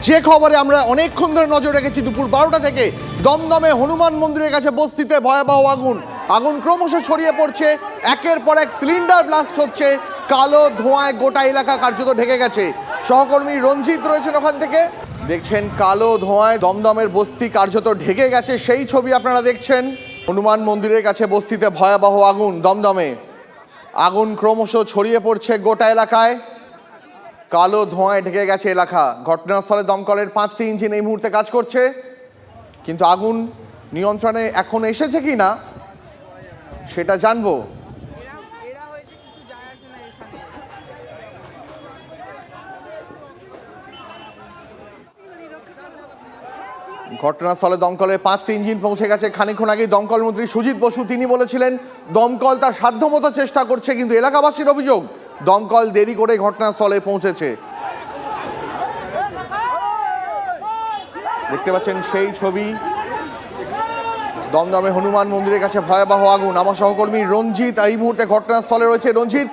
যে খবরে আমরা অনেকক্ষণ ধরে নজর রেখেছি, দুপুর 12টা থেকে দমদমে হনুমান মন্দিরের কাছে বস্তিতে ভয়াবহ আগুন ক্রমশ ছড়িয়ে পড়ছে। একের পর এক সিলিন্ডার ব্লাস্ট হচ্ছে, কালো ধোঁয়ায় গোটা এলাকা কার্যত ঢেকে গেছে। সহকর্মী রঞ্জিত রয়েছেন ওখান থেকে, দেখছেন কালো ধোঁয়ায় দমদমের বস্তি কার্যত ঢেকে গেছে, সেই ছবি আপনারা দেখছেন। হনুমান মন্দিরের কাছে বস্তিতে ভয়াবহ আগুন, দমদমে আগুন ক্রমশ ছড়িয়ে পড়ছে গোটা এলাকায়, কালো ধোঁয়ায় ঢেকে গেছে এলাকা। ঘটনাস্থলে দমকলের 5টি ইঞ্জিন এই মুহূর্তে কাজ করছে, কিন্তু আগুন নিয়ন্ত্রণে এখন এসেছে কি না সেটা জানবো। ঘটনাস্থলে দমকলের 5টি ইঞ্জিন পৌঁছে গেছে। খানিকক্ষণ আগেই দমকল মন্ত্রী সুজিত বসু তিনি বলেছিলেন দমকল তার সাধ্যমতো চেষ্টা করছে, কিন্তু এলাকাবাসীর অভিযোগ দমকল দেরি করে ঘটনাস্থলে পৌঁছেছে। দেখতে পাচ্ছেন সেই ছবি, দমদমে হনুমান মন্দিরের কাছে ভয়াবহ আগুন। আমার সহকর্মী রঞ্জিত এই মুহূর্তে ঘটনাস্থলে রয়েছে। রঞ্জিত,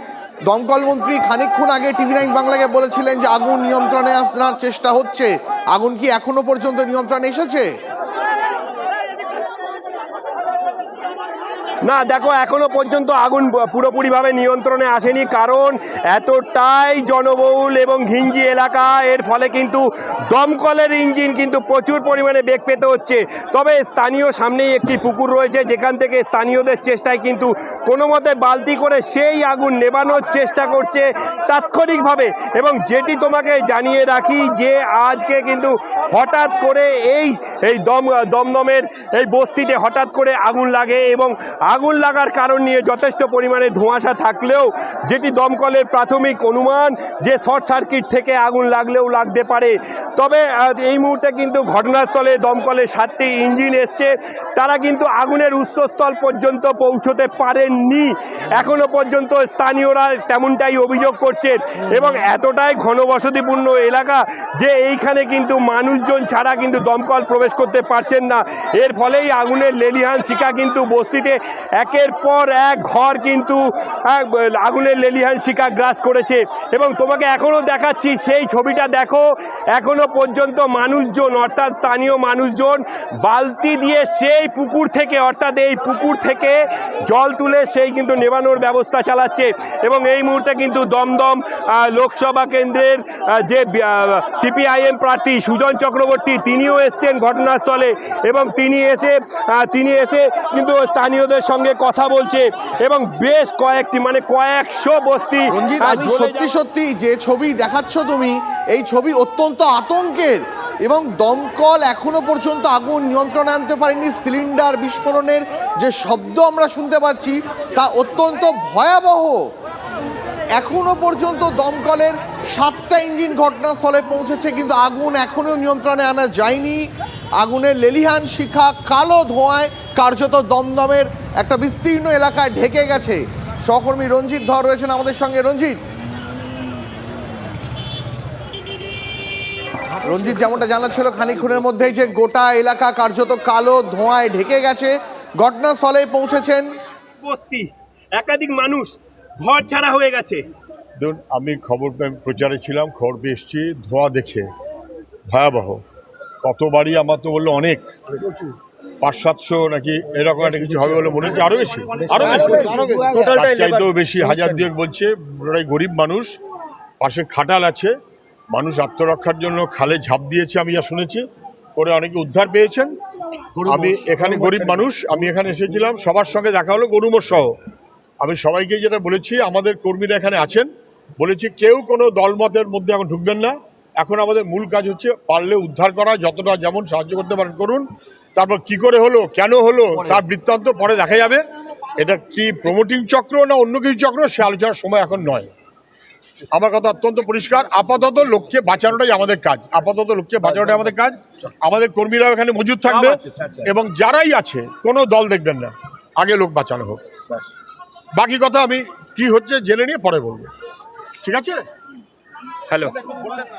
দমকল মন্ত্রী খানিকক্ষণ আগে TV9 বাংলাকে বলেছিলেন যে আগুন নিয়ন্ত্রণে আনার চেষ্টা হচ্ছে, আগুন কি এখনো পর্যন্ত নিয়ন্ত্রণে এসেছে? না দেখো, এখনো পর্যন্ত আগুন পুরোপুরিভাবে নিয়ন্ত্রণে আসেনি, কারণ এতটাই জনবহুল এবং ঘিঞ্জি এলাকা। এর ফলে কিন্তু দমকলের ইঞ্জিন কিন্তু প্রচুর পরিমাণে বেগ পেতে হচ্ছে। তবে স্থানীয় সামনেই একটি পুকুর রয়েছে, যেখান থেকে স্থানীয়দের চেষ্টায় কিন্তু কোনো মতে বালতি করে সেই আগুন নেভানোর চেষ্টা করছে তাৎক্ষণিকভাবে। এবং যেটি তোমাকে জানিয়ে রাখি যে আজকে কিন্তু হঠাৎ করে এই দমদমের এই বস্তিতে হঠাৎ করে আগুন লাগে, এবং আগুন লাগার কারণ নিয়ে যথেষ্ট পরিমাণে ধোঁয়াশা থাকলেও যেটি দমকলের প্রাথমিক অনুমান যে শর্ট সার্কিট থেকে আগুন লাগলেও লাগতে পারে। তবে এই মুহূর্তে কিন্তু ঘটনাস্থলে দমকলের 7টি ইঞ্জিন এসছে, তারা কিন্তু আগুনের উৎসস্থল পর্যন্ত পৌঁছতে পারেননি এখনো পর্যন্ত। স্থানীয়রা তেমনটাই অভিযোগ করছেন, এবং এতটাই ঘনবসতিপূর্ণ এলাকা যে এইখানে কিন্তু মানুষজন ছাড়া কিন্তু দমকল প্রবেশ করতে পারছেন না। এর ফলেই আগুনের লেলিহান শিখা কিন্তু বস্তিতে একের পর এক ঘর কিন্তু আগুনের লেলিহান শিখা গ্রাস করেছে। এবং তোমাকে এখনো দেখাচ্ছি সেই ছবিটা, দেখো এখনো পর্যন্ত মানুষজন অর্থাৎ স্থানীয় মানুষজন বালতি দিয়ে সেই পুকুর থেকে অর্থাৎ এই পুকুর থেকে জল তুলে সেই কিন্তু নেভানোর ব্যবস্থা চালাচ্ছে। এবং এই মুহূর্তে কিন্তু দমদম লোকসভা কেন্দ্রের যে CPIM প্রার্থী সুজন চক্রবর্তী তিনিও এসছেন ঘটনাস্থলে, এবং তিনি এসে কিন্তু স্থানীয়দের সঙ্গে কথা বলছে, এবং বেশ কয়েকশো বস্তি। আমি সত্যি যে ছবি দেখাচ্ছ তুমি, এই ছবি অত্যন্ত আতঙ্কের, এবং দমকল এখনো পর্যন্ত আগুন নিয়ন্ত্রণে আনতে পারেনি। সিলিন্ডার বিস্ফোরণের যে শব্দ আমরা শুনতে পাচ্ছি তা অত্যন্ত ভয়াবহ। এখনো পর্যন্ত দমকলের 7টা ইঞ্জিন ঘটনাস্থলে পৌঁছেছে, কিন্তু আগুন এখনো নিয়ন্ত্রণে আনা যায়নি। আগুনের লেলিহান শিখা কালো ধোঁয়ায় কার্যত দমদমের একটা বিস্তীর্ণ এলাকায় ঢেকে গেছে। সহকর্মী রঞ্জিত ধর রয়েছেন আমাদের সঙ্গে। রঞ্জিত যেমনটা জানাচ্ছিল খানিকক্ষণের মধ্যেই যে গোটা এলাকা কার্যত কালো ধোঁয়ায় ঢেকে গেছে, ঘটনাস্থলে পৌঁছেছেন বস্তি, একাধিক মানুষ ঘর ছাড়া হয়ে গেছে। ধরুন, আমি খবর প্রচারে ছিলাম, খবর পেয়ে এসেছি, ধোঁয়া দেখে ভয়াবহ। কত বাড়ি আমার তো বললো অনেক 500-700 নাকি এরকম একটা কিছু হবে বলে মনে হচ্ছে, আরো বেশি চাইতেও বেশি, 1000 বলছে। ওরাই গরিব মানুষ, পাশে খাটাল আছে, মানুষ আত্মরক্ষার জন্য খালে ঝাঁপ দিয়েছে আমি যা শুনেছি, করে অনেকে উদ্ধার পেয়েছেন। আমি এখানে গরিব মানুষ, আমি এখানে এসেছিলাম, সবার সঙ্গে দেখা হলো গরুমোর সহ। আমি সবাইকে যেটা বলেছি, আমাদের কর্মীরা এখানে আছেন, বলেছি কেউ কোনো দলমতের মধ্যে এখন ঢুকবেন না। এখন আমাদের মূল কাজ হচ্ছে পারলে উদ্ধার করা, যতটা যেমন সাহায্য করতে পারেন করুন। তারপর কি করে হলো, কেন হলো, তার বৃত্তান্ত পরে দেখা যাবে। এটা কি প্রমোটিং চক্র না অন্য কিছু চক্র, সে আলোচনার সময় এখন নয়। আমার কথা অত্যন্ত পরিষ্কার, আপাতত লোককে বাঁচানোটাই আমাদের কাজ, আমাদের কর্মীরাও এখানে মজুদ থাকবে, এবং যারাই আছে কোনো দল দেখবেন না, আগে লোক বাঁচানো হোক। বাকি কথা আমি কি হচ্ছে জেনে নিয়ে পরে বলবো, ঠিক আছে? হ্যালো,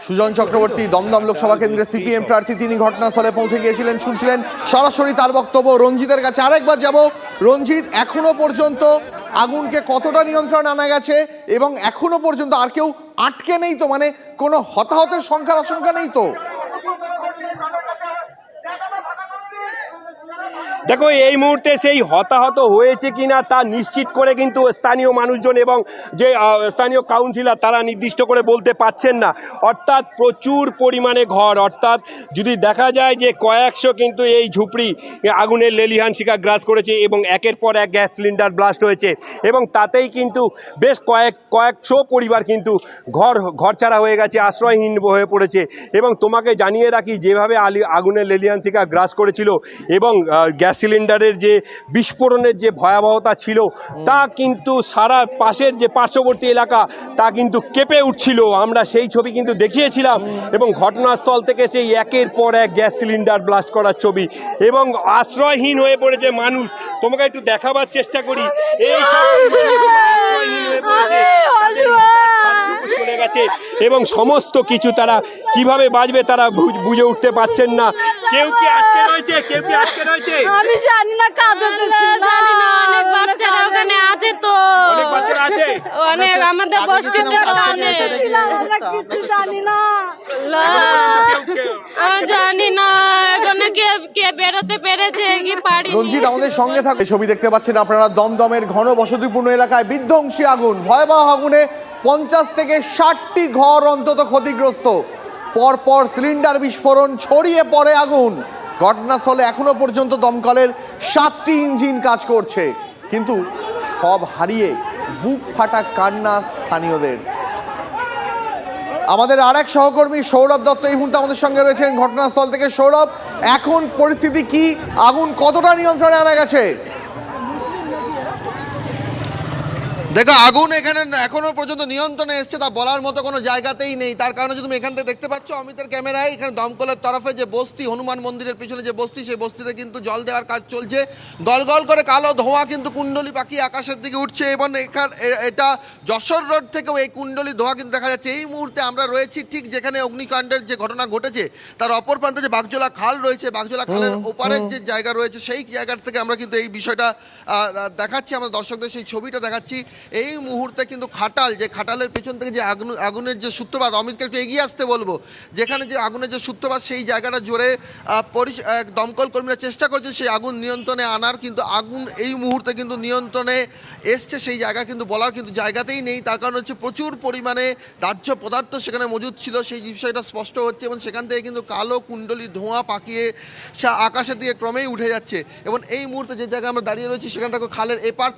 সুজন চক্রবর্তী দমদম লোকসভা কেন্দ্রের CPM প্রার্থী, তিনি ঘটনাস্থলে পৌঁছে গিয়েছিলেন, শুনছিলেন সরাসরি তার বক্তব্য। রঞ্জিতের কাছে আরেকবার যাব। রঞ্জিত, এখনো পর্যন্ত আগুনকে কতটা নিয়ন্ত্রণ আনা গেছে, এবং এখনো পর্যন্ত আর কেউ আটকে নেই তো, মানে কোনো হতাহতের সংখ্যার আশঙ্কা নেই তো? দেখো এই মুহূর্তে সেই হতাহত হয়েছে কিনা তা নিশ্চিত করে কিন্তু স্থানীয় মানুষজন এবং যে স্থানীয় কাউন্সিলর তারা নির্দিষ্ট করে বলতে পারছেন না। অর্থাৎ প্রচুর পরিমাণে ঘর, অর্থাৎ যদি দেখা যায় যে কয়েকশো কিন্তু এই ঝুপড়ি আগুনের লেলিহান শিখা গ্রাস করেছে এবং একের পর এক গ্যাস সিলিন্ডার ব্লাস্ট হয়েছে এবং তাতেই কিন্তু বেশ কয়েকশো পরিবার কিন্তু ঘর ছাড়া হয়ে গেছে, আশ্রয়হীন হয়ে পড়েছে। এবং তোমাকে জানিয়ে রাখি, যেভাবে আগুনের লেলিহান শিখা গ্রাস করেছিল এবং গ্যাস সিলিন্ডারের যে বিস্ফোরণের যে ভয়াবহতা ছিল তা কিন্তু সারা পাশের যে পার্শ্ববর্তী এলাকা তা কিন্তু কেঁপে উঠছিল। আমরা সেই ছবি কিন্তু দেখিয়েছিলাম এবং ঘটনাস্থল থেকে সেই একের পর এক গ্যাস সিলিন্ডার ব্লাস্ট করার ছবি এবং আশ্রয়হীন হয়ে পড়েছে মানুষ। তোমাকে একটু দেখাবার চেষ্টা করি, এই আশ্রয়হীন হয়ে পড়েছে, চলে গেছে এবং সমস্ত কিছু তারা কিভাবে বাঁচবে তারা বুঝে উঠতে পারছেন না। কেউ কি আটকে রয়েছে, কেউ কি আটকে রয়েছে আমি জানি না, কাজে জানি না, অনেক বাচ্চারা ওখানে আছে, তো অনেক বাচ্চারা আছে, অনেক আমাদের বস্তিতে আমরা কিছু জানি না, জানি না এখন কে বেরোতে পেরেছে কি পারি। রঞ্জিত আমাদের সঙ্গে থাকে, ছবি দেখতে পাচ্ছেন আপনারা দমদমের ঘন বসতিপূর্ণ এলাকায় বিধ্বংসী আগুন, ভয়াবহ আগুনে 50 থেকে 60টি ঘর অন্তত ক্ষতিগ্রস্ত। পরপর সিলিন্ডার বিস্ফোরণ, ছড়িয়ে পড়ে আগুন। ঘটনাস্থলে এখনো পর্যন্ত দমকলের 7টি ইঞ্জিন কাজ করছে, কিন্তু সব হারিয়ে বুক ফাটা কান্না স্থানীয়দের। আমাদের আরেক সহকর্মী সৌরভ দত্ত এই মুহূর্তে আমাদের সঙ্গে রয়েছেন ঘটনাস্থল থেকে। সৌরভ, এখন পরিস্থিতি কি? আগুন কতটা নিয়ন্ত্রণে আনা গেছে? দেখো, আগুন এখানে এখনো পর্যন্ত নিয়ন্ত্রণে এসছে তা বলার মতো কোনো জায়গাতেই নেই। তার কারণে যদি তুমি এখান থেকে দেখতে পাচ্ছ অমিতের ক্যামেরায়, এখানে দমকলের তরফে যে বস্তি, হনুমান মন্দিরের পিছনে যে বস্তি, সেই বস্তিতে কিন্তু জল দেওয়ার কাজ চলছে। গলগল করে কালো ধোঁয়া কিন্তু কুণ্ডলি পাখি আকাশের দিকে উঠছে এবং এটা যশোর রোড থেকেও এই কুণ্ডলি ধোঁয়া কিন্তু দেখা যাচ্ছে। এই মুহূর্তে আমরা রয়েছি ঠিক যেখানে অগ্নিকাণ্ডের যে ঘটনা ঘটেছে তার অপর প্রান্তে যে বাগজোলা খাল রয়েছে, বাগজোলা খালের ওপারের যে জায়গা রয়েছে সেই জায়গার থেকে আমরা কিন্তু এই বিষয়টা দেখাচ্ছি, আমরা দর্শকদের সেই ছবিটা দেখাচ্ছি। এই মুহূর্তে কিন্তু খাটাল, যে খাটালের পেছন থেকে যে আগুনের যে সূত্রপাত, অমিতকে একটু এগিয়ে আসতে বলবো, যেখানে যে আগুনের যে সূত্রপাত সেই জায়গাটা জোরে দমকল কর্মীরা চেষ্টা করছে সেই আগুন নিয়ন্ত্রণে আনার, কিন্তু আগুন এই মুহূর্তে কিন্তু নিয়ন্ত্রণে এসছে সেই জায়গা কিন্তু বলার কিন্তু জায়গাতেই নেই। তার কারণ হচ্ছে প্রচুর পরিমাণে দাহ্য পদার্থ সেখানে মজুদ ছিল, সেই বিষয়টা স্পষ্ট হচ্ছে এবং সেখান থেকে কিন্তু কালো কুণ্ডলি ধোঁয়া পাকিয়ে আকাশের দিকে ক্রমেই উঠে যাচ্ছে। এবং এই মুহূর্তে যে জায়গায় আমরা দাঁড়িয়ে রয়েছি সেখান থেকে খালের এপার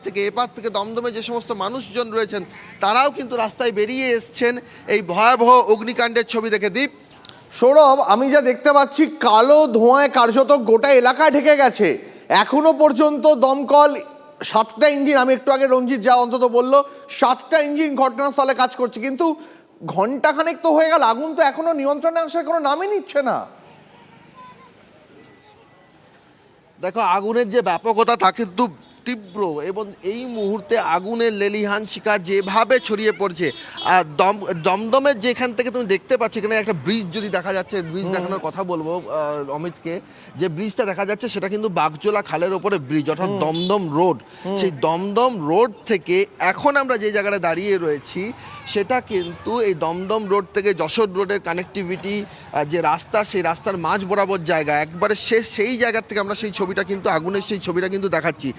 থেকে দমদমে যে সমস্ত মানুষজন রয়েছেন তারাও কিন্তু রাস্তায় বেরিয়ে এসছেন এই ভয়াবহ অগ্নিকাণ্ডের ছবি দেখে। দীপ, সৌরভ, আমি যা দেখতে পাচ্ছি কালো ধোঁয়ায় কার্যত গোটা এলাকা ঢেকে গেছে। এখনো পর্যন্ত দমকল 7টা ইঞ্জিন, আমি একটু আগে রঞ্জিত যা অন্তত বলল 7টা ইঞ্জিন ঘটনাস্থলে কাজ করছে, কিন্তু ঘন্টাখানেক তো হয়ে গেল, আগুন তো এখনো নিয়ন্ত্রণে আসার কোনো নামই নিচ্ছে না। দেখো, আগুনের যে ব্যাপকতা তা কিন্তু তীব্র এবং এই মুহূর্তে আগুনের লেলিহান শিখা যেভাবে ছড়িয়ে পড়ছে। আর দমদমের যেখান থেকে তুমি দেখতে পাচ্ছ এখানে একটা ব্রিজ যদি দেখা যাচ্ছে, ব্রিজ দেখানোর কথা বলবো অমিতকে, যে ব্রিজটা দেখা যাচ্ছে সেটা কিন্তু বাগজোলা খালের ওপরে ব্রিজ, অর্থাৎ দমদম রোড। সেই দমদম রোড থেকে এখন আমরা যে জায়গাটা দাঁড়িয়ে রয়েছি সেটা কিন্তু এই দমদম রোড থেকে যশোর রোডের কানেক্টিভিটি যে রাস্তা, সেই রাস্তার মাঝ বরাবর জায়গা একবারে শেষ, সেই জায়গার থেকে আমরা সেই ছবিটা কিন্তু আগুনের সেই ছবিটা কিন্তু দেখাচ্ছি।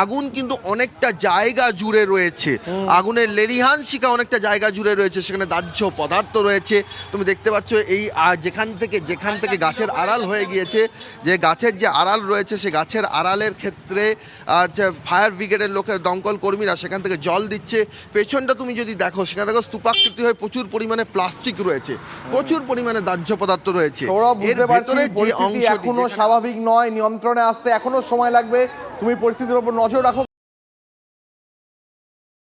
আগুন কিন্তু অনেকটা জায়গা জুড়ে রয়েছে, আগুনের লেলিহান শিখা অনেকটা জায়গা জুড়ে রয়েছে, সেখানে দাহ্য পদার্থ রয়েছে। তুমি দেখতে পাচ্ছ এই যেখান থেকে গাছের আড়াল হয়ে গিয়েছে, যে গাছের যে আড়াল রয়েছে সেই গাছের আড়ালের ক্ষেত্রে ফায়ার ব্রিগেডের লোকের দমকল কর্মীরা সেখান থেকে জল দিচ্ছে। পেছনটা তুমি যদি দেখো সেখানে দেখো স্তূপাকৃতি হয়ে প্রচুর পরিমাণে প্লাস্টিক রয়েছে, প্রচুর পরিমাণে দাহ্য পদার্থ রয়েছে। সৌরভ, বুঝতে পারছি পরিস্থিতি এখনো স্বাভাবিক নয়, নিয়ন্ত্রণে আসতে এখনো সময় লাগবে। তুমি পরিস্থিতির উপর নজর রাখো।